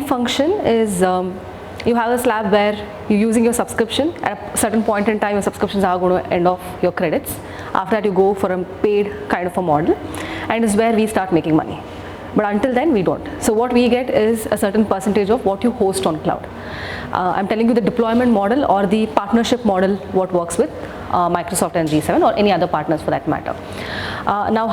function is you have a slab where you're using your subscription. At a certain point in time, your subscriptions are going to end off your credits. After that, you go for a paid kind of a model, and is where we start making money. But until then, we don't. So what we get is a certain percentage of what you host on cloud. I'm telling you the deployment model or the partnership model, what works with Microsoft and G7 or any other partners for that matter. Now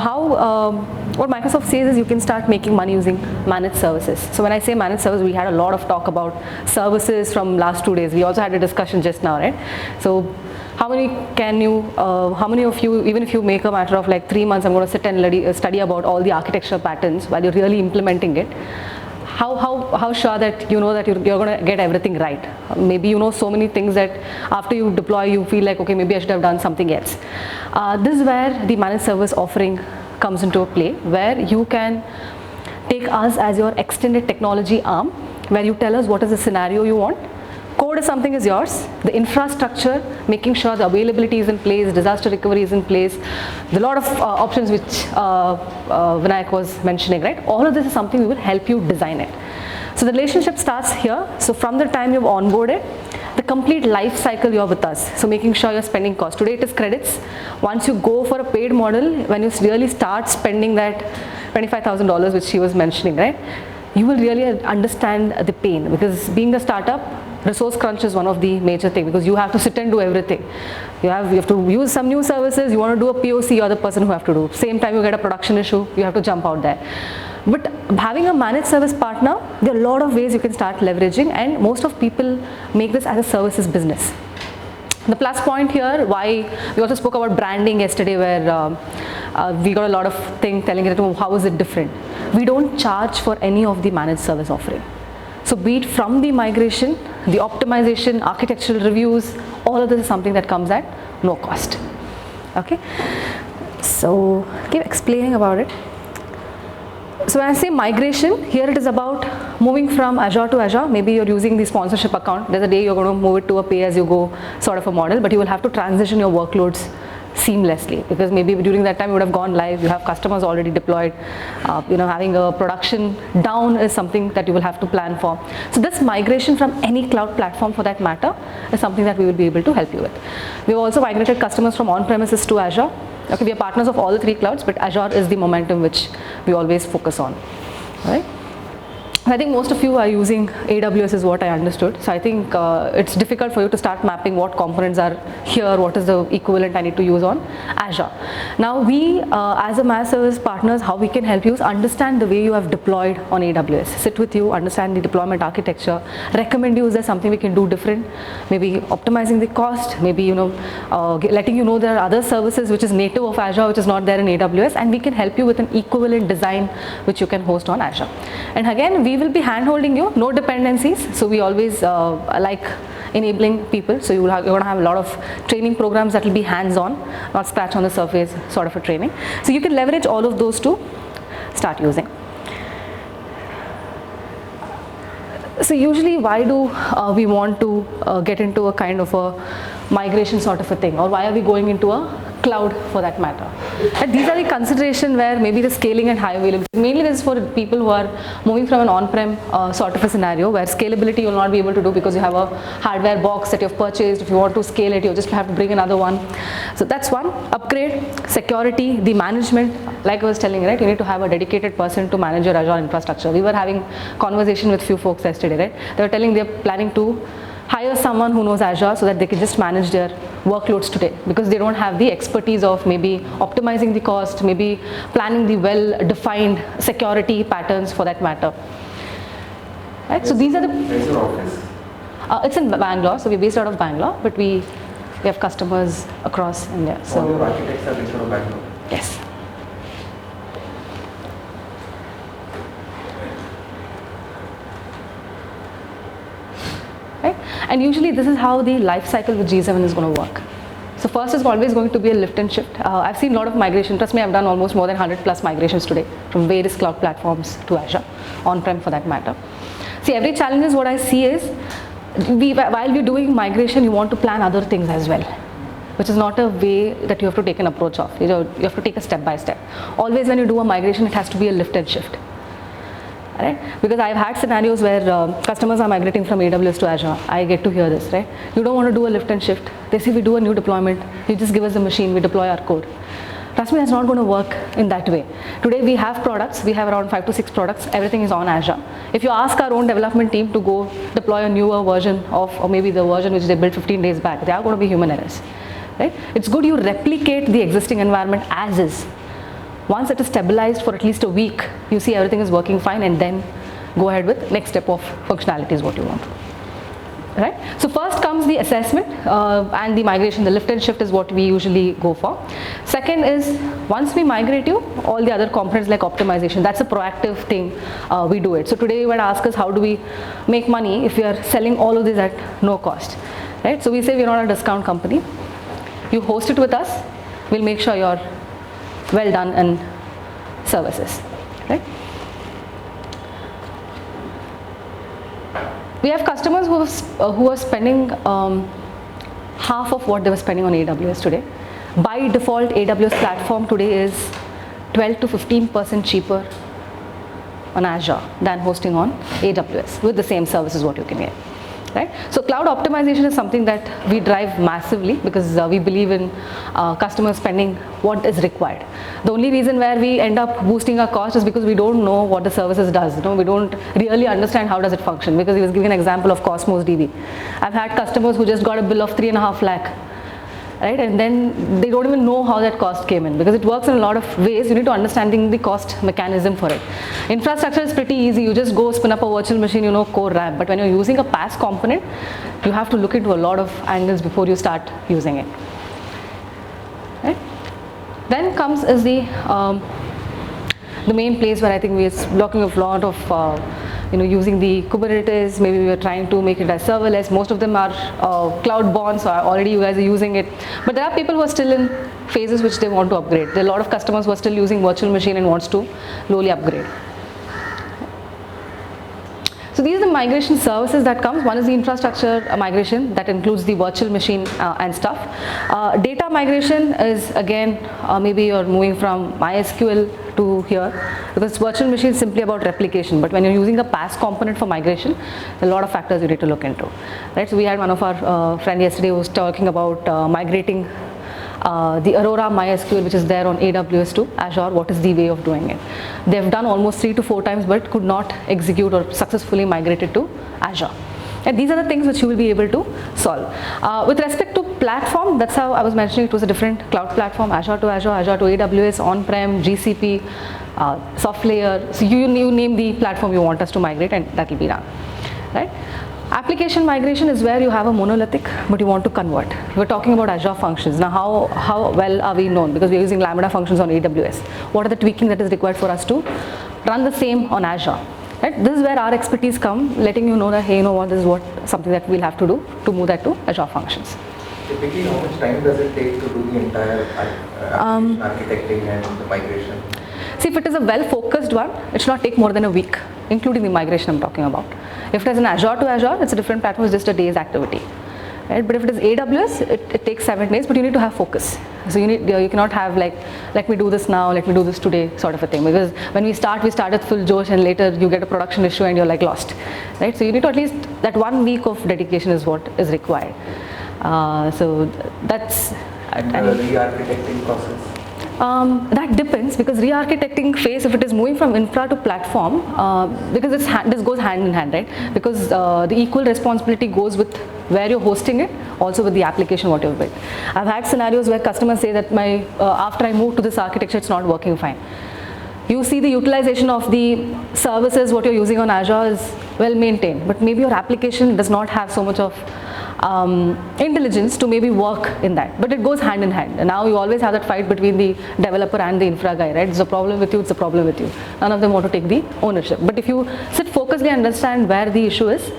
what Microsoft says is you can start making money using managed services. So when I say managed service, we had a lot of talk about services from last 2 days. We also had a discussion just now, right? So how many of you, even if you make a matter of like 3 months, I'm going to sit and study about all the architecture patterns while you're really implementing it, how sure that you know that you're going to get everything right? Maybe you know so many things that after you deploy, you feel like, okay, maybe I should have done something else. This is where the managed service offering comes into play, where you can take us as your extended technology arm, where you tell us what is the scenario you want. Code is something is yours. The infrastructure, making sure the availability is in place, disaster recovery is in place. There are a lot of options which Vinayak was mentioning, right? All of this is something we will help you design it. So the relationship starts here. So from the time you've onboarded, the complete life cycle you're with us. So making sure you're spending cost. Today it is credits. Once you go for a paid model, when you really start spending that $25,000 which she was mentioning, right? You will really understand the pain, because being a startup, resource crunch is one of the major things, because you have to sit and do everything. You have to use some new services, you want to do a POC, you're the person who have to do. Same time you get a production issue, you have to jump out there. But having a managed service partner, there are a lot of ways you can start leveraging, and most of people make this as a services business. The plus point here, why we also spoke about branding yesterday, where we got a lot of things telling it, how is it different? We don't charge for any of the managed service offering. So be it from the migration, the optimization, architectural reviews, all of this is something that comes at no cost. Okay, so keep explaining about it. So when I say migration, here it is about moving from Azure to Azure. Maybe you're using the sponsorship account. There's a day you're going to move it to a pay-as-you-go sort of a model, but you will have to transition your workloads seamlessly, because maybe during that time you would have gone live, you have customers already deployed, having a production down is something that you will have to plan for. So this migration from any cloud platform for that matter is something that we will be able to help you with. We've also migrated customers from on-premises to Azure. Okay, we are partners of all the 3 clouds, but Azure is the momentum which we always focus on, right? I think most of you are using AWS is what I understood. So I think it's difficult for you to start mapping what components are here, what is the equivalent I need to use on Azure. Now we as a managed service partners, how we can help you is understand the way you have deployed on AWS. Sit with you, understand the deployment architecture, recommend you is there something we can do different, maybe optimizing the cost, maybe letting you know there are other services which is native of Azure which is not there in AWS, and we can help you with an equivalent design which you can host on Azure. And again, we will be hand-holding you, no dependencies. So we always like enabling people. So you're going to have a lot of training programs that will be hands-on, not scratch on the surface sort of a training. So you can leverage all of those to start using. So usually why do we want to get into a kind of a migration sort of a thing, or why are we going into a cloud for that matter? And these are the consideration where maybe the scaling and high availability. Mainly this is for people who are moving from an on-prem sort of a scenario where scalability you will not be able to do because you have a hardware box that you've purchased. If you want to scale it, you just have to bring another one. So that's one. Upgrade, security, the management. Like I was telling, right, you need to have a dedicated person to manage your Azure infrastructure. We were having conversation with few folks yesterday, right? They were telling they're planning to hire someone who knows Azure so that they can just manage their workloads today, because they don't have the expertise of maybe optimizing the cost, maybe planning the well-defined security patterns for that matter. Right? So these are the. Where's your office? It's in Bangalore, so we're based out of Bangalore, but we have customers across India. So all your architects are based out of Bangalore? Yes. Right? And usually this is how the life cycle with G7 is going to work. So first is always going to be a lift and shift. I've seen a lot of migration. Trust me, I've done almost more than 100 plus migrations today from various cloud platforms to Azure, on-prem for that matter. See, every challenge is what I see is, while we're doing migration, you want to plan other things as well, which is not a way that you have to take an approach of. You have to take a step by step. Always when you do a migration, it has to be a lift and shift. right? Because I've had scenarios where customers are migrating from AWS to Azure. I get to hear this, right? You don't want to do a lift and shift. They say we do a new deployment. You just give us the machine, we deploy our code. Trust me, that's not going to work in that way. Today we have products, we have around 5 to 6 products, everything is on Azure. If you ask our own development team to go deploy a newer version of, or maybe the version which they built 15 days back, there are going to be human errors, right? It's good you replicate the existing environment as is. Once it is stabilized for at least a week, you see everything is working fine, and then go ahead with next step of functionalities what you want. Right? So first comes the assessment and the migration. The lift and shift is what we usually go for. Second is, once we migrate you, all the other components like optimization, that's a proactive thing, we do it. So today you might ask us, how do we make money if we are selling all of this at no cost? Right? So we say we're not a discount company. You host it with us, we'll make sure you're well done in services, right? We have customers who are spending half of what they were spending on AWS today. By default, AWS platform today is 12 to 15% cheaper on Azure than hosting on AWS with the same services what you can get. Right? So cloud optimization is something that we drive massively because we believe in customer spending what is required. The only reason where we end up boosting our cost is because we don't know what the services does. You know, we don't really understand how does it function, because he was giving an example of Cosmos DB. I've had customers who just got a bill of 3.5 lakh. Right? And then they don't even know how that cost came in, because it works in a lot of ways. You need to understand the cost mechanism for it. Infrastructure is pretty easy. You just go spin up a virtual machine, you know, core RAM. But when you're using a PaaS component, you have to look into a lot of angles before you start using it. Right? Then comes is the main place where I think we're blocking a lot of using the Kubernetes. Maybe we are trying to make it as serverless. Most of them are cloud born, so already you guys are using it. But there are people who are still in phases which they want to upgrade. There are a lot of customers who are still using virtual machine and wants to slowly upgrade. So these are the migration services that comes. One is the infrastructure migration that includes the virtual machine and stuff. Data migration is again, maybe you're moving from MySQL to here, because virtual machine is simply about replication. But when you're using a PaaS component for migration, there are a lot of factors you need to look into. Right? So we had one of our friend yesterday who was talking about migrating the Aurora MySQL, which is there on AWS to Azure. What is the way of doing it? They've done almost 3 to 4 times, but could not execute or successfully migrate it to Azure. And these are the things which you will be able to solve. With respect to platform, that's how I was mentioning it was a different cloud platform, Azure to Azure, Azure to AWS, on-prem, GCP, soft layer. So you name the platform you want us to migrate, and that will be done. Right? Application migration is where you have a monolithic, but you want to convert. We're talking about Azure functions. Now, how well are we known? Because we're using Lambda functions on AWS. What are the tweaking that is required for us to run the same on Azure? Right? This is where our expertise come, letting you know that, hey, you know what, this is something that we'll have to do to move that to Azure functions. Typically, how much time does it take to do the entire architecting and the migration? See, if it is a well-focused one, it should not take more than a week, including the migration I'm talking about. If it is an Azure to Azure, it's a different platform, it's just a day's activity. Right? But if it is AWS, it takes 7 days, but you need to have focus. So you cannot have like, let me do this now, let me do this today sort of a thing. Because when we start with full josh, and later you get a production issue and you're like lost. Right? So you need to at least, that 1 week of dedication is what is required. So that's... And the re-architecting process? That depends, because re-architecting phase, if it is moving from infra to platform, because this goes hand in hand, right? Because the equal responsibility goes with where you're hosting it, also with the application what you've built. I've had scenarios where customers say that after I move to this architecture, it's not working fine. You see the utilization of the services what you're using on Azure is well maintained, but maybe your application does not have so much of intelligence to maybe work in that, but it goes hand in hand. And now you always have that fight between the developer and the infra guy, right? It's a problem with you, it's a problem with you. None of them want to take the ownership. But if you sit focusedly and understand where the issue is,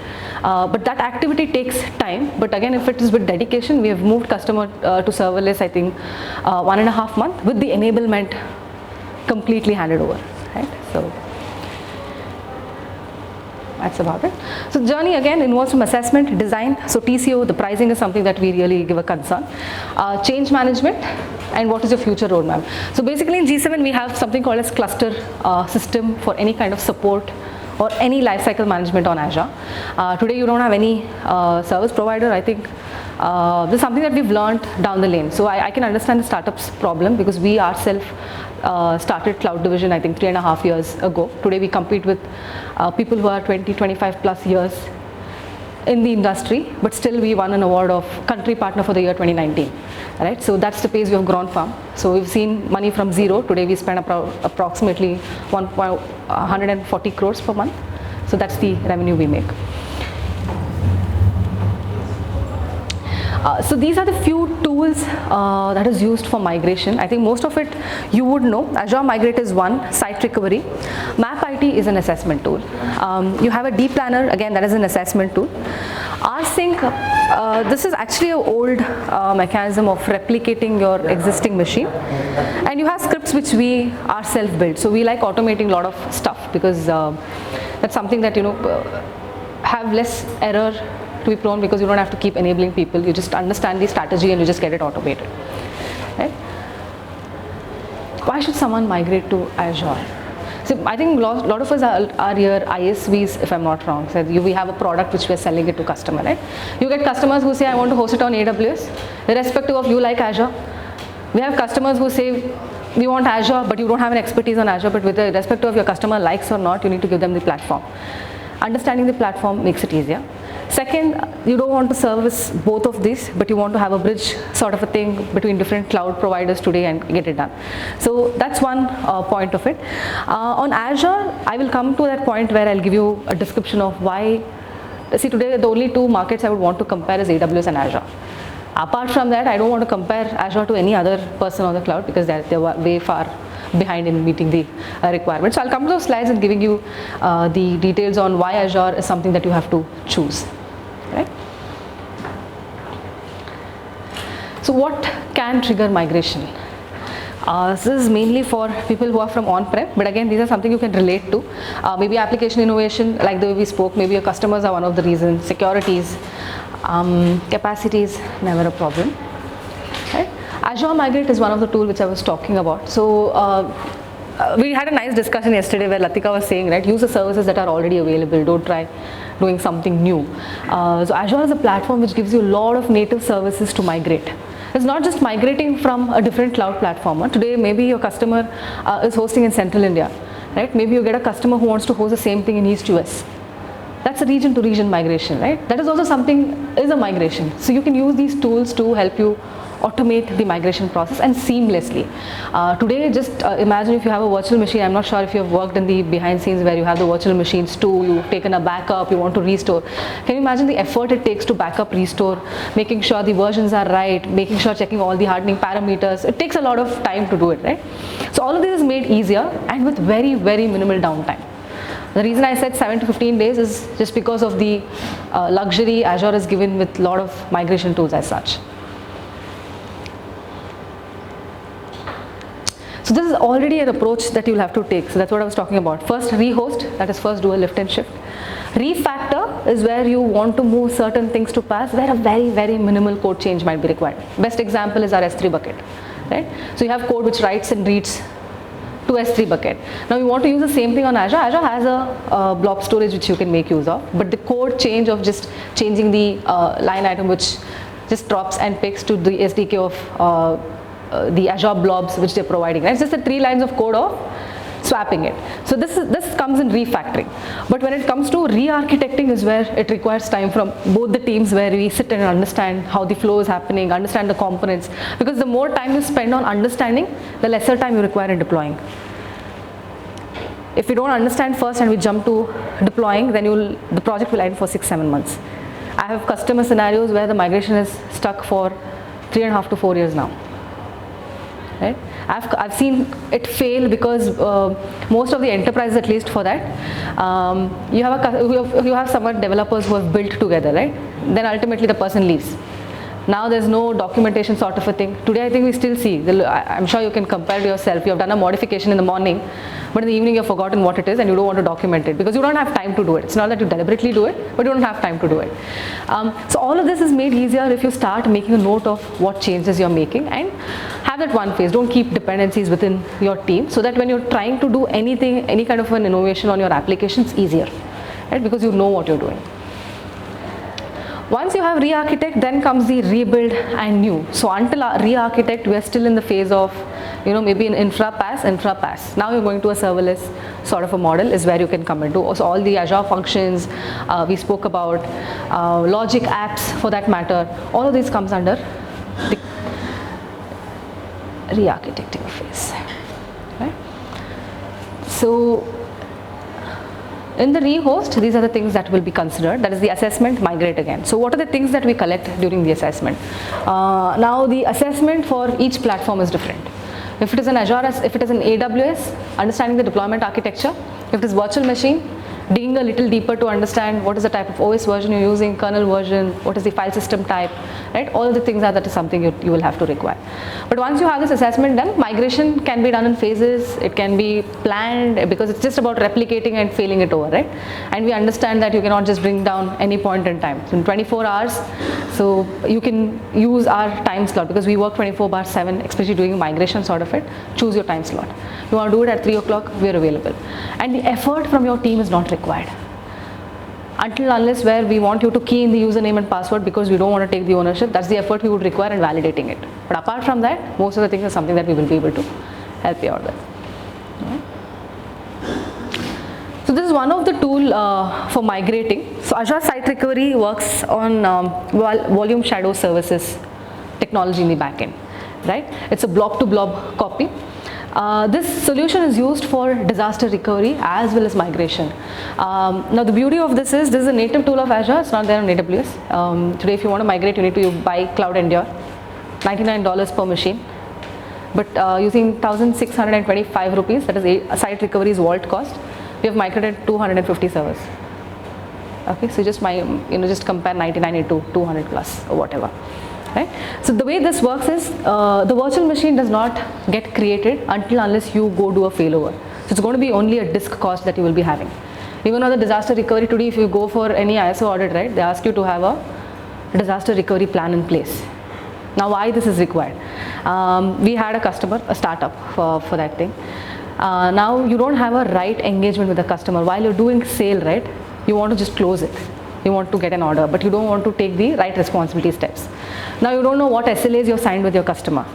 but that activity takes time. But again, if it is with dedication, we have moved customer to serverless, I think 1.5 months with the enablement completely handed over, right? So that's about it. So journey again involves some assessment, design. So TCO, the pricing is something that we really give a concern. Change management, and what is your future roadmap. So basically in G7 we have something called as cluster system for any kind of support or any lifecycle management on Azure. Today you don't have any service provider. I think this is something that we've learned down the lane. So I can understand the startup's problem, because we ourselves started Cloud Division I think 3.5 years ago. Today we compete with people who are 20, 25 plus years in the industry, but still we won an award of Country Partner for the year 2019. Right? So that's the pace we have grown from. So we've seen money from zero. Today we spend approximately 140 crores per month. So that's the revenue we make. So these are the few tools that is used for migration. I think most of it you would know. Azure Migrate is one, Site Recovery. MapIT is an assessment tool. You have a dplanner, again that is an assessment tool. rsync, this is actually an old mechanism of replicating your existing machine. And you have scripts which we ourselves build. So we like automating a lot of stuff, because that's something that have less error to be prone, because you don't have to keep enabling people. You just understand the strategy and you just get it automated. Right? Why should someone migrate to Azure? So I think a lot of us are here ISVs, if I'm not wrong. So we have a product which we're selling it to customer, right? You get customers who say, I want to host it on AWS, irrespective of you like Azure. We have customers who say, we want Azure, but you don't have an expertise on Azure, but with the respect of your customer likes or not, you need to give them the platform. Understanding the platform makes it easier. Second, you don't want to service both of these, but you want to have a bridge sort of a thing between different cloud providers today and get it done. So that's one point of it. On Azure, I will come to that point where I'll give you a description of why. See, today the only two markets I would want to compare is AWS and Azure. Apart from that, I don't want to compare Azure to any other person on the cloud, because they're way far behind in meeting the requirements. So I'll come to those slides and giving you the details on why Azure is something that you have to choose. Right? So what can trigger migration? This is mainly for people who are from on-prem, but again these are something you can relate to. Maybe application innovation, like the way we spoke, maybe your customers are one of the reasons. Securities, capacities, never a problem. Right? Azure Migrate is one of the tools which I was talking about. So we had a nice discussion yesterday where Latika was saying, right, use the services that are already available, don't try doing something new. So Azure is a platform which gives you a lot of native services to migrate. It's not just migrating from a different cloud platform. Today maybe your customer is hosting in Central India, right? Maybe you get a customer who wants to host the same thing in East US. That's a region to region migration, right? That is also something, is a migration. So you can use these tools to help you automate the migration process and seamlessly. Today, just imagine if you have a virtual machine. I'm not sure if you have worked in the behind scenes where you have the virtual machines too, you've taken a backup, you want to restore. Can you imagine the effort it takes to backup, restore, making sure the versions are right, making sure checking all the hardening parameters. It takes a lot of time to do it, right? So all of this is made easier and with very, very minimal downtime. The reason I said 7 to 15 days is just because of the luxury Azure is given with a lot of migration tools as such. So this is already an approach that you'll have to take. So that's what I was talking about. First rehost, that is first do a lift and shift. Refactor is where you want to move certain things to PaaS where a very, very minimal code change might be required. Best example is our S3 bucket, right? So you have code which writes and reads to S3 bucket. Now you want to use the same thing on Azure. Azure has a blob storage which you can make use of, but the code change of just changing the line item which just drops and picks to the SDK of the Azure blobs which they're providing. Right? It's just the 3 lines of code of swapping it. So this comes in refactoring. But when it comes to re-architecting is where it requires time from both the teams, where we sit and understand how the flow is happening, understand the components. Because the more time you spend on understanding, the lesser time you require in deploying. If you don't understand first and we jump to deploying, then the project will end for 6-7 months. I have customer scenarios where the migration is stuck for 3.5 to 4 years now. Right? I've seen it fail because most of the enterprises, at least for that, you have some developers who have built together, right? Then ultimately the person leaves. Now there's no documentation sort of a thing. Today I think we still see, I'm sure you can compare to yourself, you have done a modification in the morning, but in the evening you've forgotten what it is and you don't want to document it because you don't have time to do it. It's not that you deliberately do it, but you don't have time to do it. So all of this is made easier if you start making a note of what changes you're making and have that one phase. Don't keep dependencies within your team so that when you're trying to do anything, any kind of an innovation on your application, it's easier, right? Because you know what you're doing. Once you have re-architect, then comes the rebuild and new. So until re-architect, we are still in the phase of, maybe an infra pass. Now you're going to a serverless sort of a model is where you can come into. So all the Azure functions we spoke about, logic apps for that matter, all of these comes under the re-architecting phase. Right? So in the rehost, these are the things that will be considered. That is the assessment, migrate again. So what are the things that we collect during the assessment? Now the assessment for each platform is different. If it is an Azure, if it is an AWS, understanding the deployment architecture. If it is virtual machine, digging a little deeper to understand what is the type of OS version you're using, kernel version, what is the file system type, right? All of the things that is something you will have to require. But once you have this assessment done, migration can be done in phases, it can be planned because it's just about replicating and failing it over, right? And we understand that you cannot just bring down any point in time. So in 24 hours, so you can use our time slot because we work 24/7, especially doing migration sort of it. Choose your time slot. You want to do it at 3 o'clock, we are available. And the effort from your team is not required. Until unless where we want you to key in the username and password because we don't want to take the ownership, that's the effort we would require in validating it. But apart from that, most of the things are something that we will be able to help you out with. So this is one of the tool for migrating. So Azure Site Recovery works on volume shadow services technology in the backend, right? It's a blob to blob copy. This solution is used for disaster recovery as well as migration. Now the beauty of this is a native tool of Azure, it's not there on AWS. Today if you want to migrate, you need to buy Cloud Endure, $99 per machine. But using 1,625 rupees, that is Site Recovery's vault cost, we have migrated 250 servers. Okay, so just compare 99 into 200 plus or whatever. Right? So the way this works is the virtual machine does not get created unless you go do a failover. So it's going to be only a disk cost that you will be having. Even on the disaster recovery today, if you go for any ISO audit, right, they ask you to have a disaster recovery plan in place. Now why this is required? We had a customer, a startup for that thing. Now you don't have a right engagement with the customer. While you're doing sale, right, you want to just close it. You want to get an order, but you don't want to take the right responsibility steps. Now you don't know what SLAs you've signed with your customer.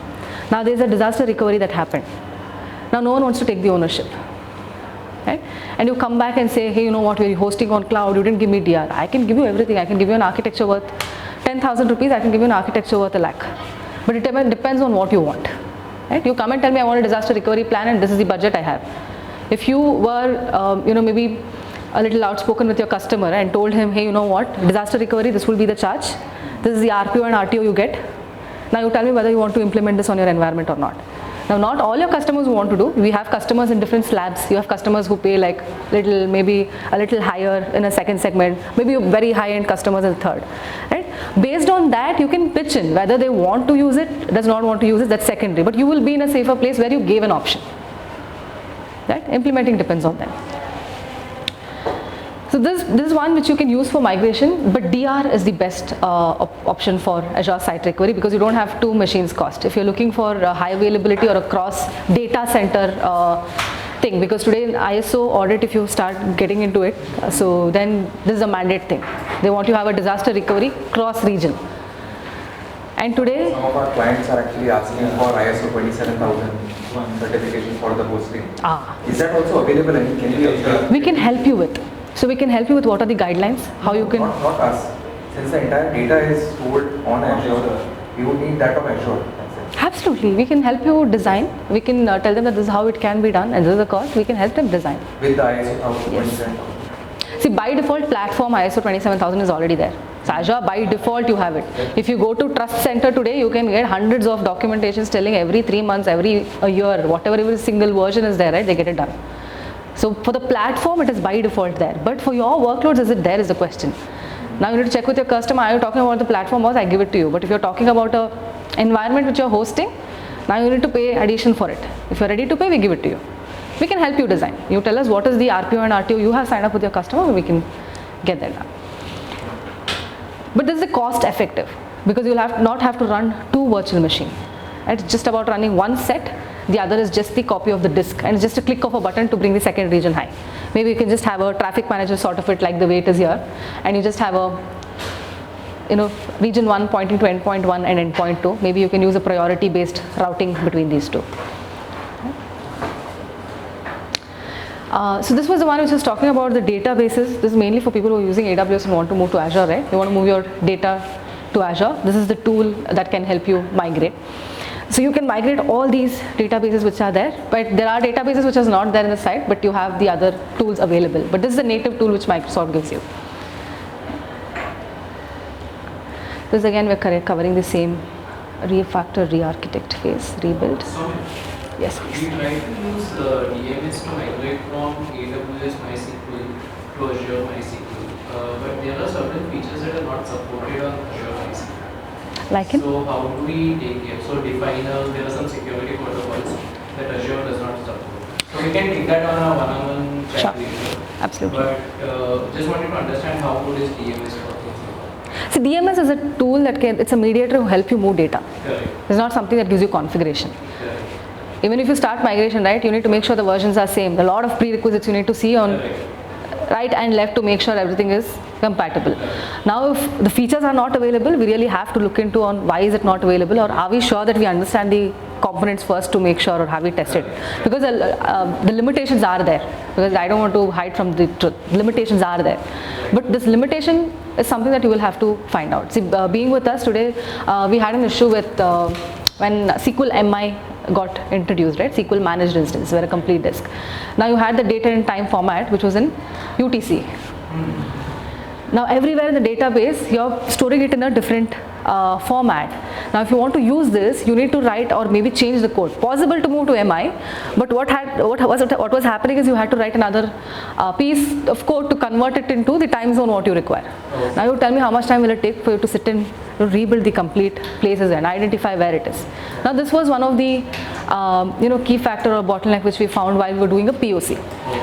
Now there's a disaster recovery that happened. Now no one wants to take the ownership. Right? And you come back and say, hey, you know what, we're hosting on cloud, you didn't give me DR. I can give you everything. I can give you an architecture worth 10,000 rupees, I can give you an architecture worth 1 lakh. But it depends on what you want. Right? You come and tell me I want a disaster recovery plan and this is the budget I have. If you were, maybe a little outspoken with your customer and told him, hey, you know what, disaster recovery, this will be the charge. This is the RPO and RTO you get. Now you tell me whether you want to implement this on your environment or not. Now not all your customers who want to do. We have customers in different slabs. You have customers who pay like maybe a little higher in a second segment, maybe very high-end customers in the third. Right? Based on that, you can pitch in whether they want to use it, does not want to use it, that's secondary. But you will be in a safer place where you gave an option. Right? Implementing depends on them. So this is one which you can use for migration, but DR is the best option for Azure Site Recovery because you don't have two machines cost. If you're looking for high availability or a cross data center thing, because today in ISO audit, if you start getting into it, so then this is a mandate thing. They want you to have a disaster recovery cross region. And today, some of our clients are actually asking for ISO 27001 certification for the hosting. Is that also available? And can you we can help you with. So we can help you with what are the guidelines, how you can... Not us. Since the entire data is stored on Azure, we would need that on Azure. Absolutely. We can help you design. We can tell them that this is how it can be done and this is the cost. We can help them design. With the ISO 27000? Yes. See, by default platform ISO 27000 is already there. So Azure, by default you have it. If you go to Trust Center today, you can get hundreds of documentations telling every 3 months, every a year, whatever single version is there, right, they get it done. So for the platform, it is by default there. But for your workloads, is it there is the question. Now you need to check with your customer, are you talking about the platform was, I give it to you. But if you're talking about a environment which you're hosting, now you need to pay addition for it. If you're ready to pay, we give it to you. We can help you design. You tell us what is the RPO and RTO you have signed up with your customer, we can get that done. But this is cost effective because you'll not have to run two virtual machines. It's just about running one set, the other is just the copy of the disk, and it's just a click of a button to bring the second region high. Maybe you can just have a traffic manager sort of it like the way it is here, and you just have a region 1 pointing to endpoint 1 and endpoint 2. Maybe you can use a priority based routing between these two. So this was the one which was talking about the databases. This is mainly for people who are using AWS and want to move to Azure, right? You want to move your data to Azure. This is the tool that can help you migrate. So you can migrate all these databases which are there, but there are databases which is not there in the site, but you have the other tools available. But this is the native tool which Microsoft gives you. This again we're covering the same refactor, re-architect phase, rebuild. Yes, please. We try to use DMS to migrate from AWS MySQL to Azure MySQL, but there are certain features that are not supported on Azure MySQL. Like it? So how do we take care? So there are some security protocols that Azure does not support. So we can take that on a one-on-one chat later. Absolutely. But just wanted to understand how good is DMS for things like that. See, DMS is a tool that it's a mediator who help you move data. Correct. It's not something that gives you configuration. Correct. Even if you start migration, right, you need to make sure the versions are same. A lot of prerequisites you need to see on right and left to make sure everything is compatible. Now, if the features are not available, we really have to look into on why is it not available, or are we sure that we understand the components first to make sure, or have we tested it? Because the limitations are there. Because I don't want to hide from the truth. Limitations are there. But this limitation is something that you will have to find out. See, being with us today, we had an issue with when SQL MI got introduced, right? SQL managed instance, where a complete disk. Now you had the data in time format, which was in UTC. Now everywhere in the database, you're storing it in a different format. Now if you want to use this, you need to write or maybe change the code. Possible to move to MI, but what was happening is you had to write another piece of code to convert it into the time zone what you require. Okay. Now you tell me how much time will it take for you to sit and rebuild the complete places and identify where it is. Now this was one of the key factor or bottleneck which we found while we were doing a POC.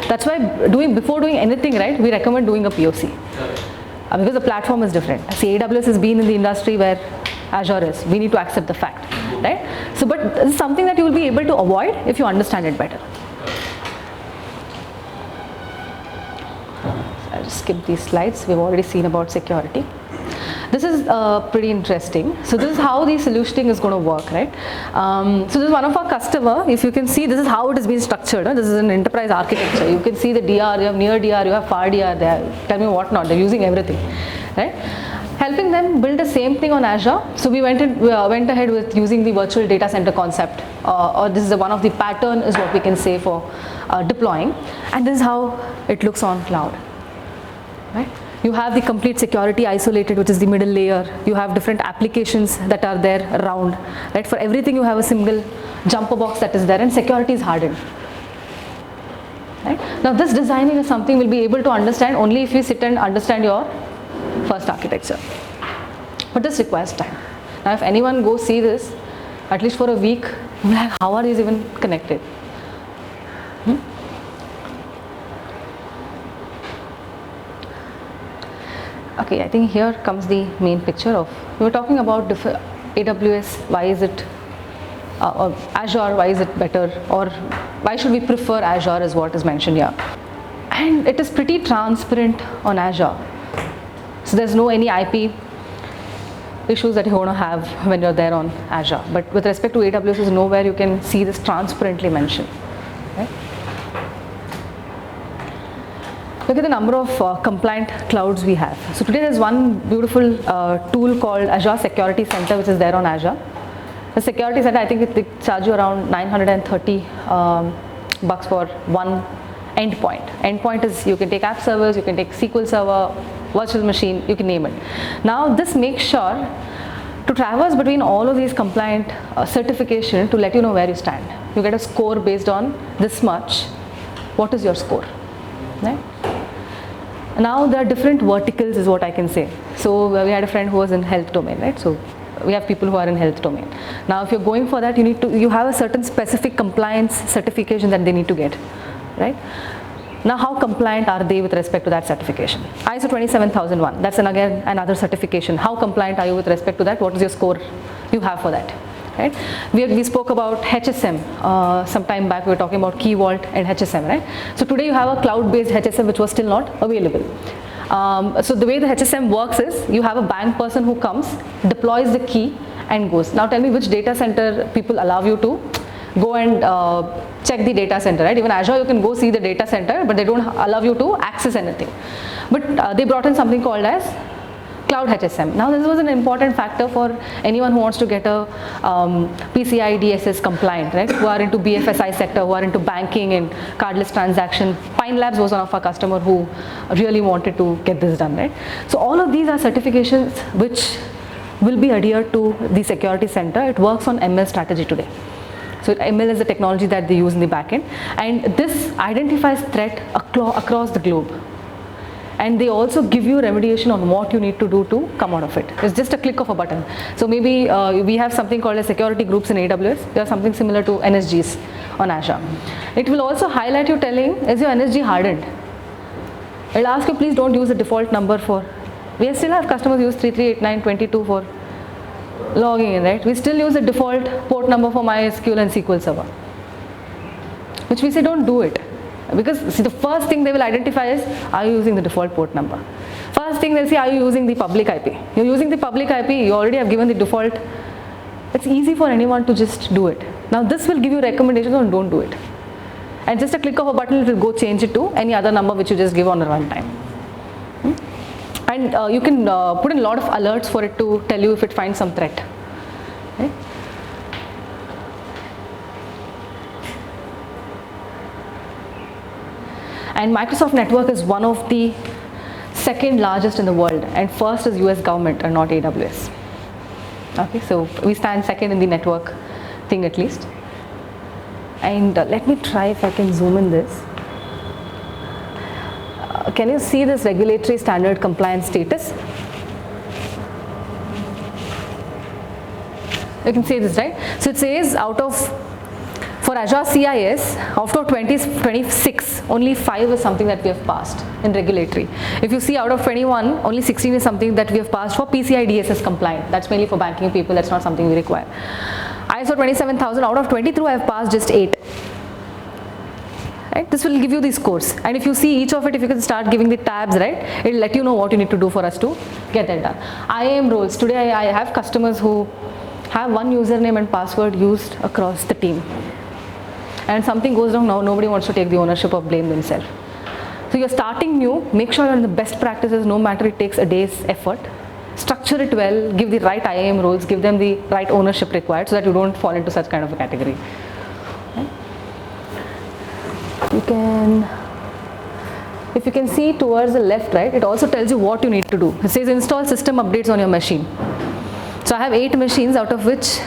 That's why before doing anything, right, we recommend doing a POC. Because the platform is different. See, AWS has been in the industry where Azure is. We need to accept the fact, right? So, but this is something that you will be able to avoid if you understand it better. I'll just skip these slides. We've already seen about security. This is pretty interesting. So this is how the solutioning is going to work, right? So this is one of our customer. If you can see, this is how it has been structured. This is an enterprise architecture. You can see the DR, you have near DR, you have far DR there. Tell me what not. They're using everything, right? Helping them build the same thing on Azure. So we went ahead with using the virtual data center concept, or this is one of the pattern is what we can say for deploying. And this is how it looks on cloud, right? You have the complete security isolated, which is the middle layer. You have different applications that are there around, right? For everything you have a single jumper box that is there, and security is hardened, right? Now this designing is something we'll be able to understand only if you sit and understand your first architecture. But this requires time. Now if anyone goes see this, at least for a week, you'll be like, how are these even connected? Okay, I think here comes the main picture of, we were talking about AWS, why is it, or Azure, why is it better, or why should we prefer Azure is what is mentioned here. And it is pretty transparent on Azure. So there's no any IP issues that you're going to have when you're there on Azure. But with respect to AWS, there's nowhere you can see this transparently mentioned, right? Look at the number of compliant clouds we have. So today there's one beautiful tool called Azure Security Center, which is there on Azure. The Security Center, I think it charge you around $930 bucks for one endpoint. Endpoint is, you can take app servers, you can take SQL Server, virtual machine, you can name it. Now this makes sure to traverse between all of these compliant certification to let you know where you stand. You get a score based on this much. What is your score? Right? Now there are different verticals is what I can say. So we had a friend who was in health domain, right? So we have people who are in health domain. Now if you're going for that, you have a certain specific compliance certification that they need to get, right? Now how compliant are they with respect to that certification? ISO 27001, that's again another certification. How compliant are you with respect to that? What is your score you have for that? Right? We spoke about HSM some time back. We were talking about Key Vault and HSM, right? So today you have a cloud-based HSM which was still not available. So the way the HSM works is you have a bank person who comes, deploys the key and goes. Now tell me which data center people allow you to go and check the data center, right? Even Azure you can go see the data center, but they don't allow you to access anything. But they brought in something called as Cloud HSM. Now this was an important factor for anyone who wants to get a PCI DSS compliant, right? Who are into BFSI sector, who are into banking and cardless transaction. Pine Labs was one of our customers who really wanted to get this done, right? So all of these are certifications which will be adhered to the security center. It works on ML strategy today. So ML is the technology that they use in the backend, and this identifies threat across the globe. And they also give you remediation on what you need to do to come out of it. It's just a click of a button. So maybe we have something called as security groups in AWS. There are something similar to NSGs on Azure. It will also highlight you telling, is your NSG hardened? It'll ask you, please don't use the default number for, we still have customers use 338922 for logging in, right? We still use the default port number for MySQL and SQL Server, which we say don't do it. Because see, the first thing they will identify is, are you using the default port number? First thing they'll say, are you using the public IP? You're using the public IP, you already have given the default. It's easy for anyone to just do it. Now this will give you recommendations on don't do it. And just a click of a button, it will go change it to any other number which you just give on a runtime. And you can put in a lot of alerts for it to tell you if it finds some threat. Okay? And Microsoft Network is one of the second largest in the world, and first is US government and not AWS. Okay, so we stand second in the network thing at least. And let me try if I can zoom in this. Can you see this regulatory standard compliance status? You can see this, right? So it says for Azure CIS, out of 26, only 5 is something that we have passed in regulatory. If you see out of 21, only 16 is something that we have passed for PCI DSS compliant. That's mainly for banking people, that's not something we require. ISO 27000, out of 22 I have passed just 8. Right? This will give you the scores. And if you see each of it, if you can start giving the tabs, right, it will let you know what you need to do for us to get that done. IAM roles, today I have customers who have one username and password used across the team. And something goes wrong now, nobody wants to take the ownership or blame themselves. So you're starting new, make sure you're in the best practices, no matter it takes a day's effort. Structure it well, give the right IAM roles, give them the right ownership required so that you don't fall into such kind of a category. Okay. If you can see towards the left, right, it also tells you what you need to do. It says install system updates on your machine. So I have 8 machines, out of which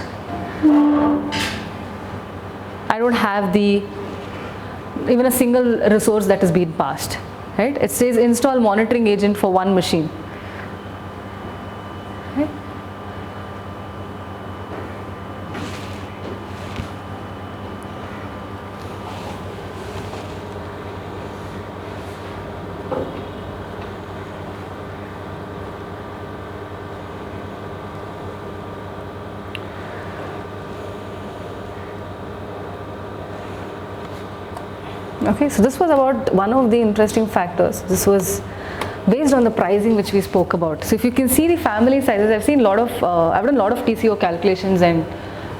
I don't have even a single resource that is being passed, right? It says install monitoring agent for 1 machine. Right? Okay, so this was about one of the interesting factors. This was based on the pricing which we spoke about. So if you can see the family sizes, I've done a lot of TCO calculations and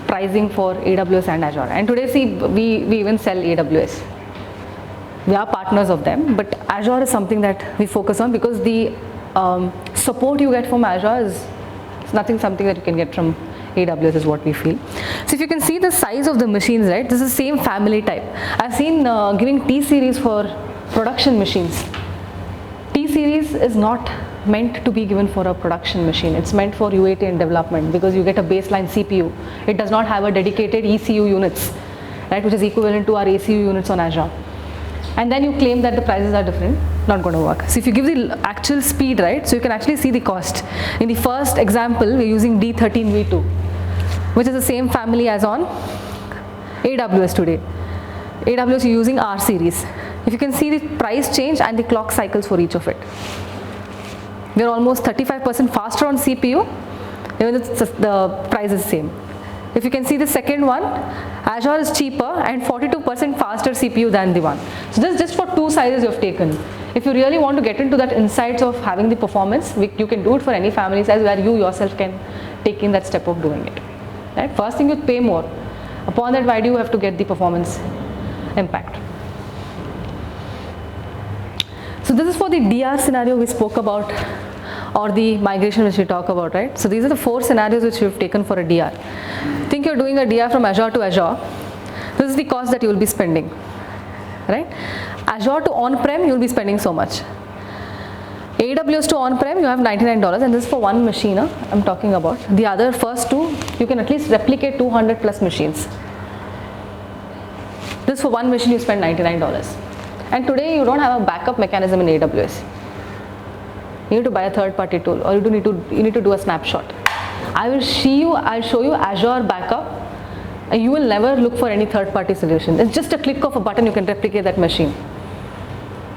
pricing for AWS and Azure. And today, see, we even sell AWS. We are partners of them, but Azure is something that we focus on because the support you get from Azure is something that you can get from AWS is what we feel. So if you can see the size of the machines, right, this is the same family type. I've seen giving T-series for production machines. T-series is not meant to be given for a production machine. It's meant for UAT and development because you get a baseline CPU. It does not have a dedicated ECU units, right, which is equivalent to our ACU units on Azure. And then you claim that the prices are different. not going to work. So if you give the actual speed, right, so you can actually see the cost. In the first example, we're using D13V2, which is the same family as on AWS today. AWS you're using R series. If you can see the price change and the clock cycles for each of it. We're almost 35% faster on CPU, even the price is same. If you can see the second one, Azure is cheaper and 42% faster CPU than the one. So this is just for two sizes you have taken. If you really want to get into that insights of having the performance, you can do it for any family size where you yourself can take in that step of doing it. Right? First thing, you pay more. Upon that, why do you have to get the performance impact? So this is for the DR scenario we spoke about, or the migration which we talk about, right? So these are the 4 scenarios which we've taken for a DR. Think you're doing a DR from Azure to Azure. This is the cost that you will be spending, right? Azure to on-prem, you will be spending so much. AWS to on-prem, you have $99, and this is for one machine I'm talking about. The other first two, you can at least replicate 200 plus machines. This for one machine, you spend $99. And today you don't have a backup mechanism in AWS. You need to buy a third-party tool, or you need to do a snapshot. I'll show you Azure backup, and you will never look for any third-party solution. It's just a click of a button, you can replicate that machine.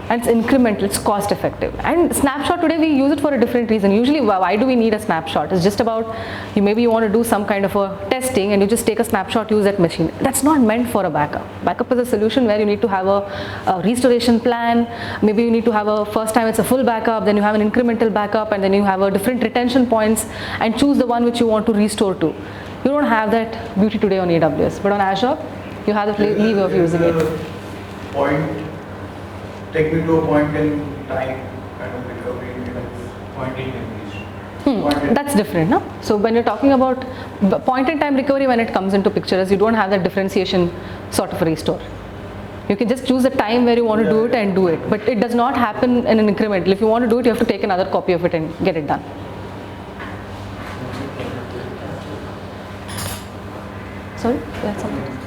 And it's incremental, it's cost effective. And snapshot today, we use it for a different reason. Usually, why do we need a snapshot? It's just about, maybe you want to do some kind of a testing and you just take a snapshot, use that machine. That's not meant for a backup. Backup is a solution where you need to have a restoration plan. Maybe you need to have first time it's a full backup, then you have an incremental backup, and then you have a different retention points, and choose the one which you want to restore to. You don't have that beauty today on AWS, but on Azure, you have the leeway of using it. Take me to a point in time, kind of recovery, point in memory. That's different, no? So when you're talking about point in time recovery, when it comes into picture, you don't have that differentiation sort of restore. You can just choose the time where you want to do it and do it, but it does not happen in an incremental. If you want to do it, you have to take another copy of it and get it done. Sorry, that's something.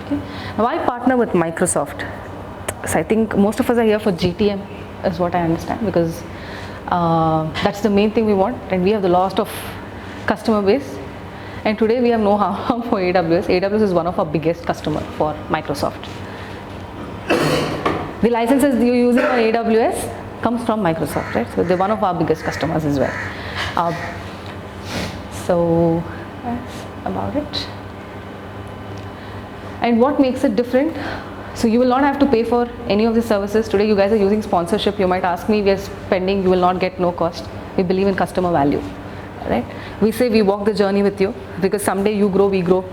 Okay. Why partner with Microsoft? So I think most of us are here for GTM, is what I understand, because that's the main thing we want, and we have the lost of customer base. And today we have no harm for AWS. AWS is one of our biggest customer for Microsoft. The licenses you're using on AWS comes from Microsoft, right? So they're one of our biggest customers as well. So that's about it. And what makes it different? So you will not have to pay for any of the services. Today you guys are using sponsorship. You might ask me, we are spending, you will not get no cost. We believe in customer value, right? We say we walk the journey with you, because someday you grow, we grow,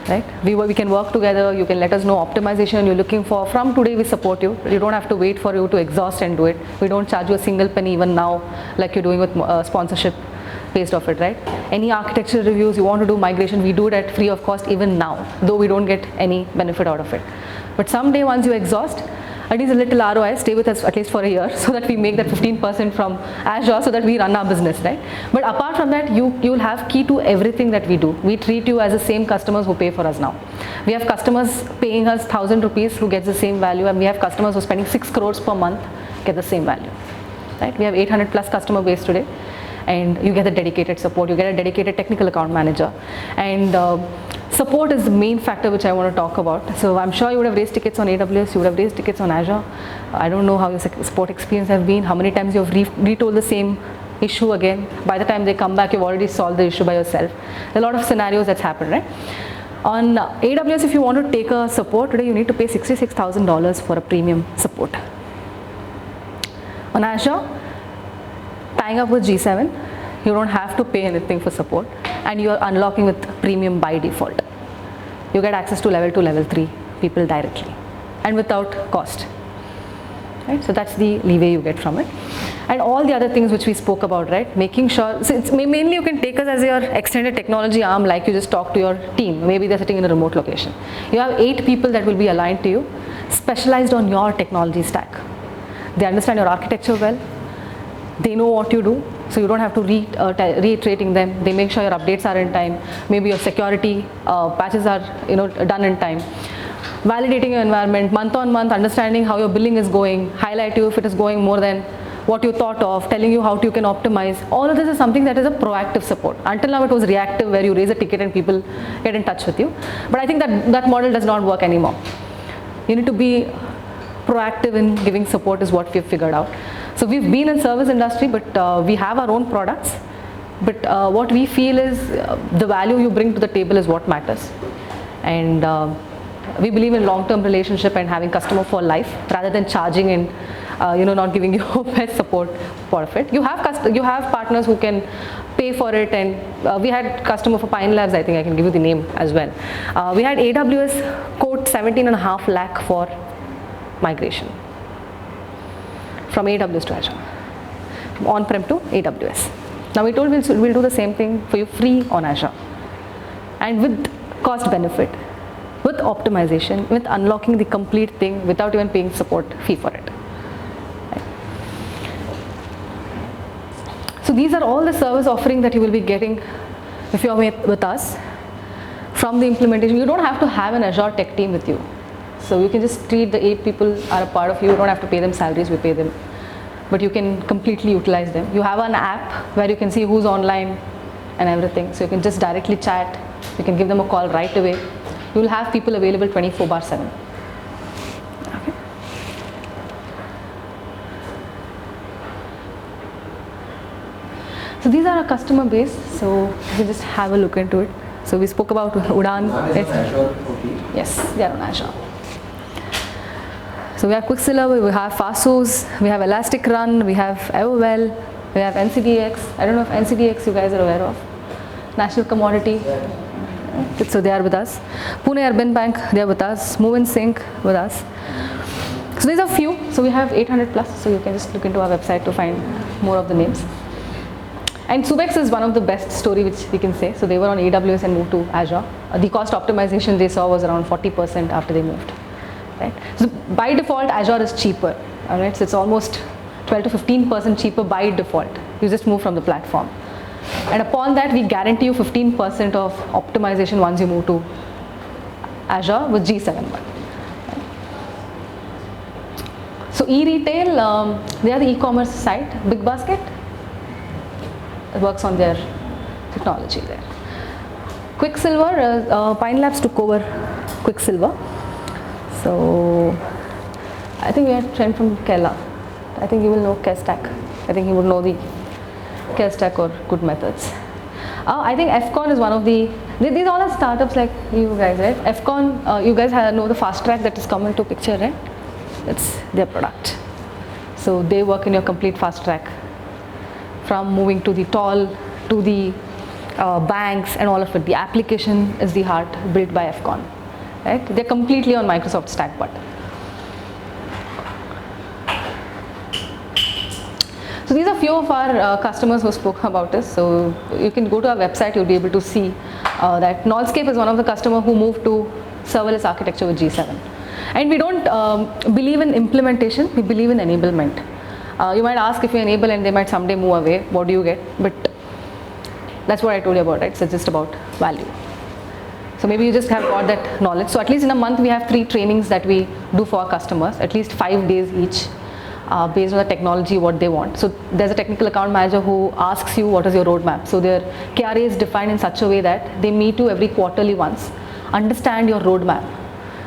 right? We can work together. You can let us know optimization you're looking for. From today we support you. You don't have to wait for you to exhaust and do it. We don't charge you a single penny even now, like you're doing with sponsorship based off it, right? Any architecture reviews, you want to do migration, we do it at free of cost even now, though we don't get any benefit out of it. But someday once you exhaust, at least a little ROI, stay with us at least for a year, so that we make that 15% from Azure, so that we run our business, right? But apart from that, you will have key to everything that we do. We treat you as the same customers who pay for us now. We have customers paying us 1,000 rupees who gets the same value, and we have customers who are spending 6 crores per month get the same value, right? We have 800 plus customer base today. And you get a dedicated support, you get a dedicated technical account manager, and support is the main factor which I want to talk about. So I'm sure you would have raised tickets on AWS, you would have raised tickets on Azure. I don't know how your support experience has been, how many times you have retold the same issue again. By the time they come back, you've already solved the issue by yourself. There are a lot of scenarios that's happened, right? On AWS, if you want to take a support today, you need to pay $66,000 for a premium support. On Azure, tying up with G7, you don't have to pay anything for support, and you are unlocking with premium by default. You get access to level 2, level 3 people directly and without cost, right? So that's the leeway you get from it. And all the other things which we spoke about, right? Making sure, so it's mainly you can take us as your extended technology arm, like you just talk to your team. Maybe they're sitting in a remote location. You have 8 people that will be aligned to you, specialized on your technology stack. They understand your architecture well. They know what you do, so you don't have to reiterating them. They make sure your updates are in time. Maybe your security patches are done in time. validating your environment, month on month, understanding how your billing is going, highlight you if it is going more than what you thought of, telling you how you can optimize. All of this is something that is a proactive support. Until now it was reactive, where you raise a ticket and people get in touch with you. But I think that model does not work anymore. You need to be proactive in giving support is what we've figured out. So we've been in service industry, but we have our own products. But what we feel is the value you bring to the table is what matters. And we believe in long-term relationship and having customer for life rather than charging and not giving you best support for it. You have partners who can pay for it, and we had customer for Pine Labs. I think I can give you the name as well. We had AWS quote 17.5 lakh for migration from AWS to Azure, from on-prem to AWS. Now we told we'll do the same thing for you free on Azure, and with cost benefit, with optimization, with unlocking the complete thing without even paying support fee for it. Right. So these are all the service offering that you will be getting if you are with us. From the implementation, you don't have to have an Azure tech team with you. So you can just treat the 8 people are a part of you. You don't have to pay them salaries, we pay them. But you can completely utilize them. You have an app where you can see who's online and everything. So you can just directly chat. You can give them a call right away. You will have people available 24/7. Okay. So these are our customer base. So you can just have a look into it. So we spoke about Udaan. Yes, they are on Azure. So we have Quicksilver, we have Fasos, we have Elastic Run, we have Everwell, we have NCDX. I don't know if NCDX you guys are aware of. National Commodity. So they are with us. Pune Urban Bank, they are with us. Move and Sync with us. So these are few. So we have 800 plus. So you can just look into our website to find more of the names. And Subex is one of the best story which we can say. So they were on AWS and moved to Azure. The cost optimization they saw was around 40% after they moved. Right? So by default, Azure is cheaper. All right? So it's almost 12 to 15% cheaper by default. You just move from the platform. And upon that, we guarantee you 15% of optimization once you move to Azure with G7. So e-retail, they are the e-commerce site. BigBasket works on their technology there. Quicksilver, Pine Labs took over Quicksilver. So I think we had a friend from Kela. I think you will know Kestack. I think he would know the Kestack or Good Methods. I think Fcon is one of the, these all are startups like you guys, right? Fcon, you guys know the Fast Track that is coming to picture, right? It's their product. So they work in your complete Fast Track, from moving to the toll to the banks and all of it. The application is the heart built by Fcon. Right? They're completely on Microsoft stack, but. So these are few of our customers who spoke about us. So you can go to our website, you'll be able to see that Nolscape is one of the customers who moved to serverless architecture with G7. And we don't believe in implementation, we believe in enablement. You might ask if you enable and they might someday move away, what do you get? But that's what I told you about, right? So it's just about value. So maybe you just have got that knowledge. So at least in a month we have 3 trainings that we do for our customers, at least 5 days each, based on the technology, what they want. So there's a technical account manager who asks you what is your roadmap. So their KRA is defined in such a way that they meet you every quarterly once, understand your roadmap.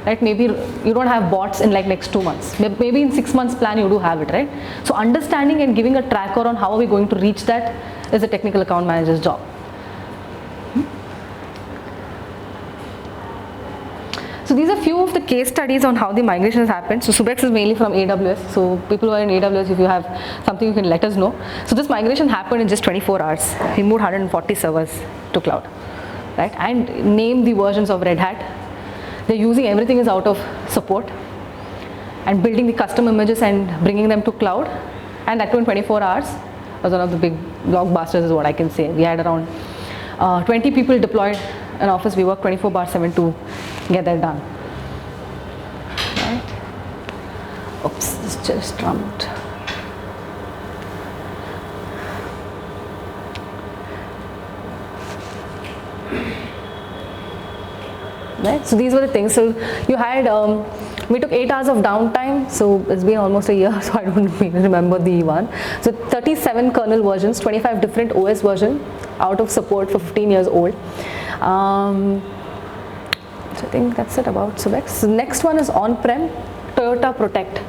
Right? Maybe you don't have bots in like next 2 months. Maybe in 6 months plan you do have it, right? So understanding and giving a tracker on how are we going to reach that is a technical account manager's job. So these are few of the case studies on how the migration has happened. So Subex is mainly from AWS. So people who are in AWS, if you have something, you can let us know. So this migration happened in just 24 hours. We moved 140 servers to cloud, right? And name the versions of Red Hat. They're using everything is out of support and building the custom images and bringing them to cloud. And that too in 24 hours was one of the big blockbusters is what I can say. We had around 20 people deployed in office. We worked 24/7 to get that done. Right? Oops, this just trumped. right? So these were the things. So you had, we took 8 hours of downtime, so it's been almost a year, so I don't really remember the one. So 37 kernel versions, 25 different OS versions out of support for 15 years old. So I think that's it about Subex. So next one is on-prem. Toyota Protect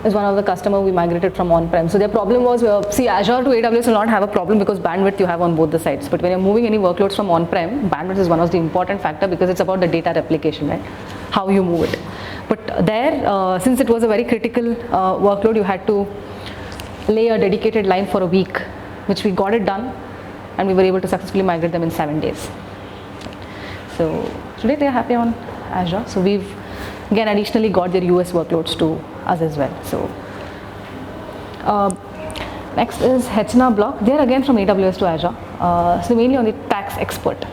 is one of the customer we migrated from on-prem. So their problem was, see, Azure to AWS will not have a problem because bandwidth you have on both the sides. But when you're moving any workloads from on-prem, bandwidth is one of the important factor because it's about the data replication, right? How you move it. But there, since it was a very critical workload, you had to lay a dedicated line for a week, which we got it done, and we were able to successfully migrate them in 7 days. So today they are happy on Azure. So we've again additionally got their US workloads to us as well. So next is Hechna Block. They are again from AWS to Azure. So mainly on the tax expert,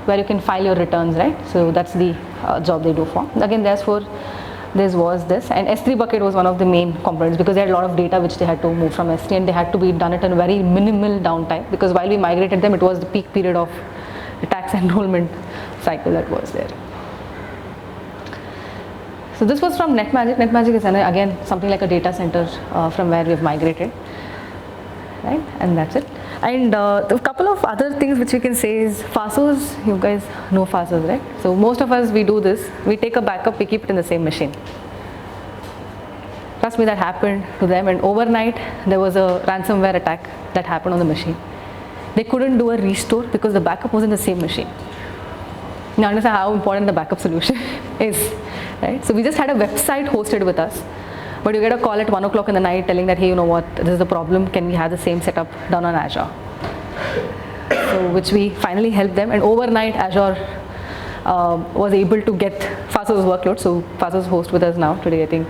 where you can file your returns, right? So that's the job they do for. Again, this was this, and S3 bucket was one of the main components because they had a lot of data which they had to move from S3, and they had to be done at a very minimal downtime because while we migrated them, it was the peak period of the tax enrollment cycle that was there. So this was from NetMagic. NetMagic is again something like a data center from where we've migrated, right? And that's it. And a couple of other things which we can say is Fasos. You guys know Fasos, right? So most of us, we do this. We take a backup, we keep it in the same machine. Trust me, that happened to them, and overnight there was a ransomware attack that happened on the machine. They couldn't do a restore because the backup was in the same machine. Now understand how important the backup solution is, right? So we just had a website hosted with us, but you get a call at 1 o'clock in the night telling that, hey, you know what, this is the problem, can we have the same setup done on Azure? So which we finally helped them, and overnight Azure was able to get Fasos workload. So Fasos host with us now today, I think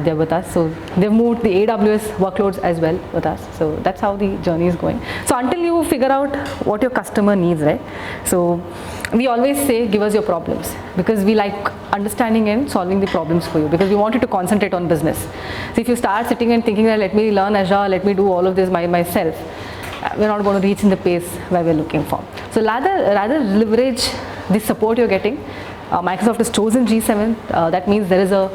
they're with us. So they've moved the AWS workloads as well with us. So that's how the journey is going. So until you figure out what your customer needs, right? So we always say, give us your problems, because we like understanding and solving the problems for you, because we want you to concentrate on business. So if you start sitting and thinking that let me learn Azure, let me do all of this myself, we're not going to reach in the pace where we're looking for. So rather leverage the support you're getting. Microsoft has chosen G7. That means there is a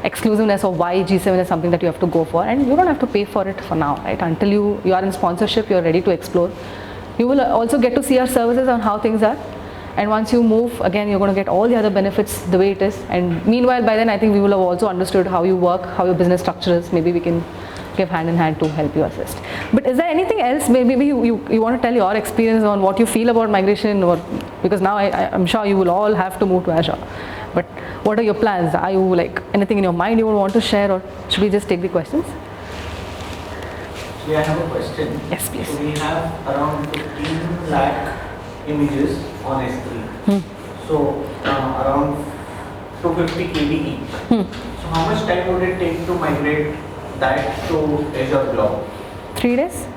exclusiveness of why G7 is something that you have to go for, and you don't have to pay for it for now, right? Until you are in sponsorship, you're ready to explore. You will also get to see our services on how things are, and once you move, again, you're going to get all the other benefits the way it is. And meanwhile, by then I think we will have also understood how you work, how your business structure is. Maybe we can give hand in hand to help you assist. But is there anything else, maybe you want to tell your experience on what you feel about migration, or because now I'm sure you will all have to move to Azure. But what are your plans? Are you like anything in your mind you would want to share, or should we just take the questions? Yeah, I have a question. Yes, please. So we have around 15 lakh images on S3. So around 250 KB each. So how much time would it take to migrate that to Azure Blob? 3 days?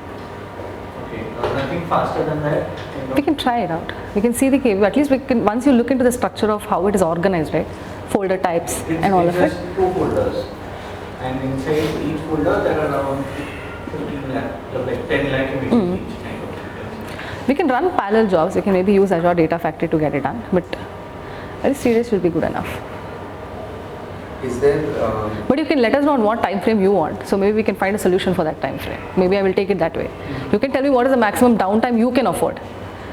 Okay, nothing faster than that? We can try it out. We can see the cable. At least we can, once you look into the structure of how it is organized, right? Folder types and all of it. It's just 2 folders. And inside each folder there are around 15 lakh, like 10 lakh images each kind of. We can run parallel jobs. We can maybe use Azure Data Factory to get it done. But at least 3 days will be good enough. Is there, But you can let us know on what time frame you want. So maybe we can find a solution for that time frame. Maybe I will take it that way. You can tell me what is the maximum downtime you can afford,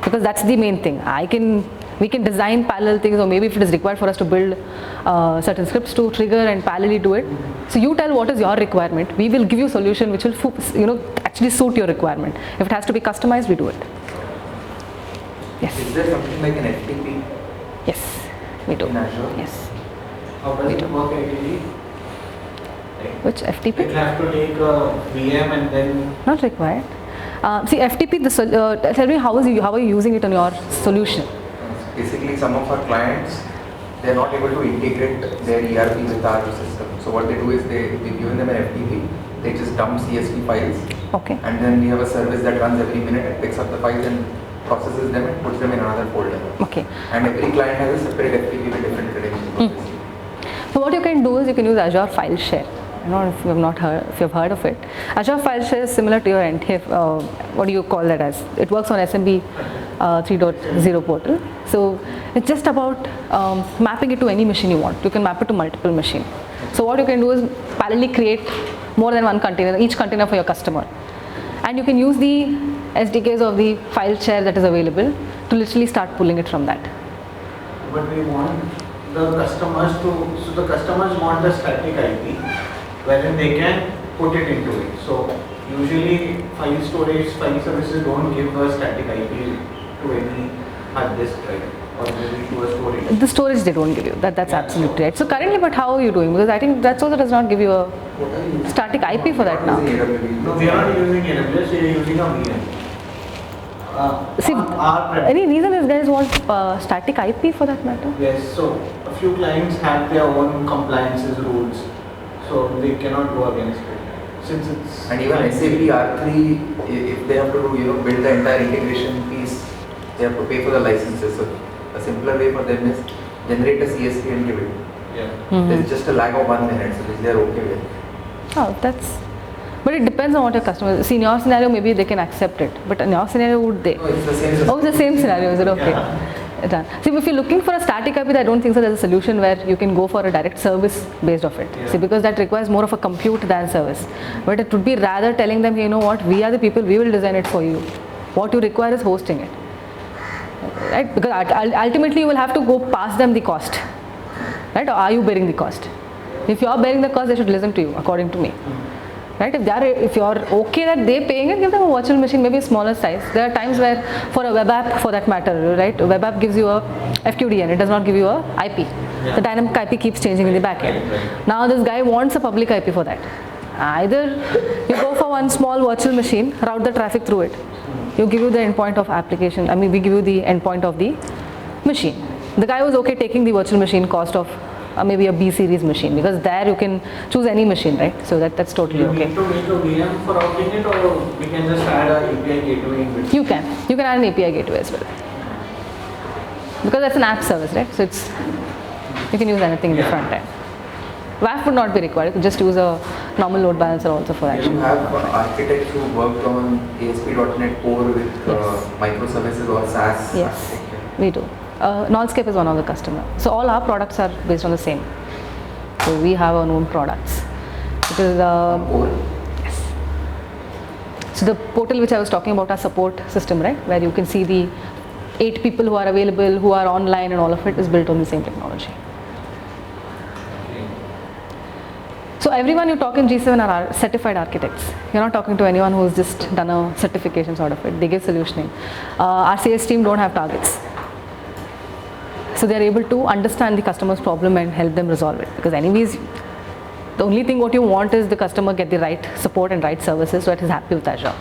because that's the main thing. We can design parallel things, or maybe if it is required for us to build certain scripts to trigger and parallelly do it. So you tell what is your requirement. We will give you a solution which will actually suit your requirement. If it has to be customized, we do it. Yes. is there something like an FTP Yes, we do. in Azure? Yes. How does it work ideally? Which Like, FTP? you'll have to take a VM and then Not required. See, FTP, tell me how are you using it on your solution? Basically, some of our clients, they're not able to integrate their ERP with our system. So what they do is we've given them an FTP, they just dump CSV files, Okay. and then we have a service that runs every minute and picks up the files and processes them and puts them in another folder. Okay. And every client has a separate FTP with different credentials. So what you can do is you can use Azure File Share. I don't know if you have not heard, if you have heard of it. Azure File Share is similar to your NTF, what do you call that as? It works on SMB 3.0 portal. So it's just about mapping it to any machine you want. You can map it to multiple machines. So what you can do is parallelly create more than one container, each container for your customer. And you can use the SDKs of the file share that is available to literally start pulling it from that. But we want the customers to, so the customers want the static IP wherein they can put it into it. So usually file storage, file services don't give a static IP to any hard disk, right? Or maybe to a storage. The storage they don't give you, that's absolutely right. So currently, but how are you doing? Because I think that's also does not give you a static IP for that now. No, we are not using AWS, we are using a VM. See, our any reason these guys want static IP for that matter? Yes, so a few clients have their own compliances rules, so they cannot go against it. Since it's And even SAP R3, if they have to do, build the entire integration piece, they have to pay for the licenses. So a simpler way for them is generate a CSV and give it. yeah. There's just a lag of 1 minute, so which they are okay with. Oh, that's. But it depends on what your customer. See, in your scenario, maybe they can accept it. But in your scenario, would they? No, it's the same. Oh, it's the same scenario. Is it okay? Done. See, if you're looking for a static IP, I don't think so. There's a solution where you can go for a direct service based off it. Yeah. See, because that requires more of a compute than service. But it would be rather telling them, you know what, we are the people, we will design it for you. What you require is hosting it. Right? Because ultimately you will have to go pass them the cost. Right? Or are you bearing the cost? If you are bearing the cost, they should listen to you, according to me. Right? If you are okay that they're paying it, give them a virtual machine, maybe a smaller size. There are times where, for a web app, for that matter, right? A web app gives you a FQDN, it does not give you a IP. Yeah. The dynamic IP keeps changing in the back end. Right. Now this guy wants a public IP for that. Either you go for one small virtual machine, route the traffic through it. You give you the endpoint of application. I mean, we give you the endpoint of the machine. The guy was okay taking the virtual machine cost of maybe a B series machine, because there you can choose any machine, right? So that's totally You okay. need to make a VM for routing it, or we can just add a API gateway in between? You can add an API gateway as well, because that's an app service, right? So it's, you can use anything in the front end. WAF would not be required. You could just use a normal load balancer also for Do action. you have architects who worked on ASP.NET Core with microservices or SaaS? Yes, architecture? we do. Nolscape is one of the customers. So all our products are based on the same. So we have our own products. It is Core? yes. So the portal which I was talking about, our support system, right, where you can see the 8 people who are available, who are online, and all of it is built on the same technology. So everyone you talk in G7 are certified architects. You're not talking to anyone who's just done a certification sort of it. They give solutioning. Our sales team don't have targets. So they're able to understand the customer's problem and help them resolve it. Because anyways, the only thing what you want is the customer get the right support and right services so that he's happy with Azure.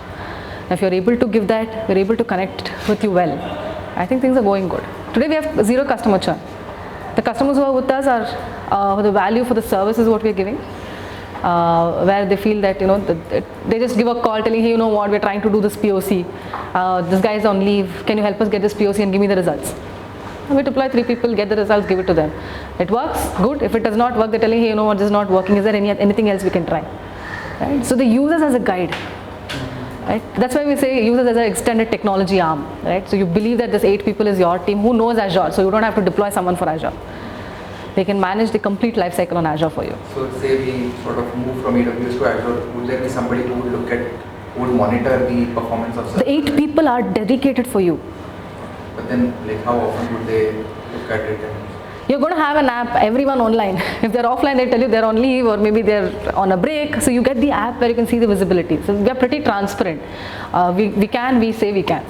If you're able to give that, we're able to connect with you well. I think things are going good. Today we have 0 customer churn. The customers who are with us are the value for the services what we're giving. Where they feel that, they just give a call telling, hey, you know what, we're trying to do this POC. This guy is on leave. Can you help us get this POC and give me the results? And we deploy 3 people, get the results, give it to them. It works, good. If it does not work, they're telling, hey, you know what, this is not working. Is there anything else we can try? Right? So they use us as a guide. Right? That's why we say use us as an extended technology arm. Right? So you believe that this 8 people is your team who knows Azure, so you don't have to deploy someone for Azure. They can manage the complete life cycle on Azure for you. So say we sort of move from AWS to Azure, would there be somebody who would monitor the performance of The 8 people are dedicated for you. But then, how often would they look at it? You're going to have an app, everyone online. If they're offline, they tell you they're on leave or maybe they're on a break. So you get the app where you can see the visibility. So we are pretty transparent. We say we can.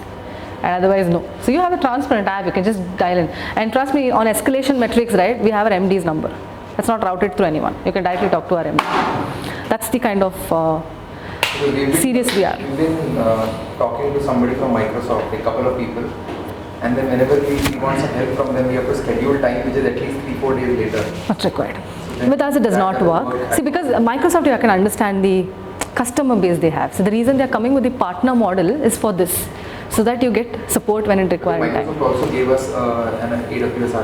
And otherwise, no. So you have a transparent app, you can just dial in. And trust me, on escalation metrics, right, we have our MD's number. That's not routed through anyone. You can directly talk to our MD. That's the kind of serious we are. We've been talking to somebody from Microsoft, a couple of people. And then whenever we want some help from them, we have to schedule time, which is at least 3-4 days later. Not required. With us, it does not work. See, because Microsoft, you can understand the customer base they have. So the reason they are coming with the partner model is for this. so that you get support when it required time. Microsoft also gave us an AWS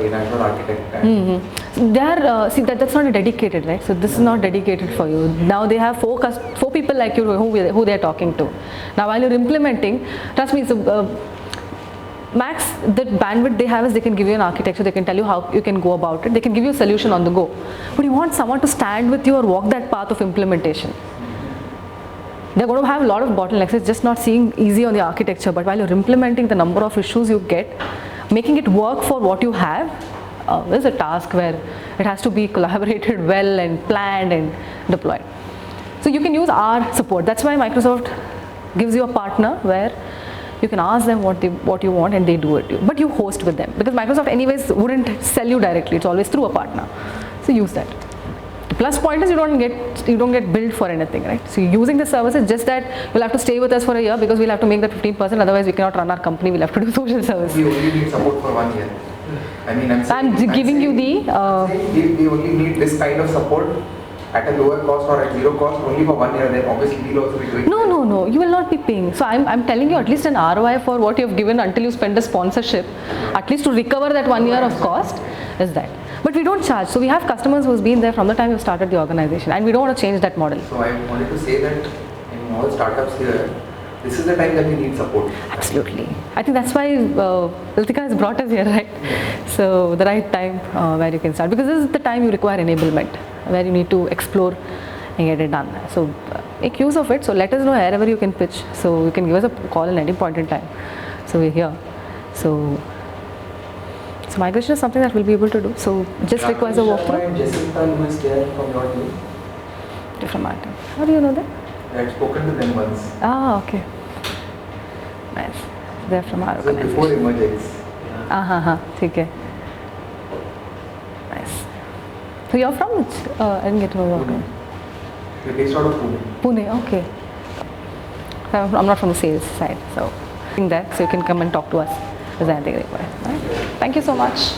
an Azure architect. And They are see that's not a dedicated, right? So this is not dedicated for you. Now they have four people like you who they are talking to. Now while you're implementing, trust me, max the bandwidth they have is they can give you an architecture, they can tell you how you can go about it, they can give you a solution on the go. But you want someone to stand with you or walk that path of implementation. They're going to have a lot of bottlenecks. It's just not seeing easy on the architecture, but while you're implementing, the number of issues you get, making it work for what you have is a task where it has to be collaborated well and planned and deployed. So you can use our support. That's why Microsoft gives you a partner where you can ask them what you want and they do it. But you host with them because Microsoft anyways wouldn't sell you directly. It's always through a partner. So use that. The plus point is you don't get billed for anything, right? So you're using the services, just that you'll have to stay with us for a year because we'll have to make that 15%. Otherwise, we cannot run our company. We'll have to do social service. we only need support for 1 year. I mean, I'm giving you the. We only need this kind of support at a lower cost or at zero cost only for 1 year. Then obviously we'll also be doing. No. You will not be paying. So I'm telling you at least an ROI for what you have given until you spend a sponsorship, at least to recover that 1 year of cost, is that. But we don't charge. So we have customers who's been there from the time you started the organization, and we don't want to change that model. So I wanted to say that in all startups here, this is the time that we need support. Absolutely. I think that's why Ritika has brought us here, right? So the right time where you can start, because this is the time you require enablement, where you need to explore and get it done. So make use of it. So let us know wherever you can pitch. So you can give us a call at any point in time. So we're here. So migration is something that we'll be able to do. So just requires a walkthrough. And Jessica, who is there from your team, Different matter. How do you know that? I had spoken to them once. Ah, okay. Nice. They're from our So organization. before Emergex. हाँ, ठीक है. Nice. So you're from which? I didn't get to know your name. We're based out of Pune. Pune, okay. I'm not from the sales side, so think that, so you can come and talk to us. Is there anything required? Right? Thank you so much.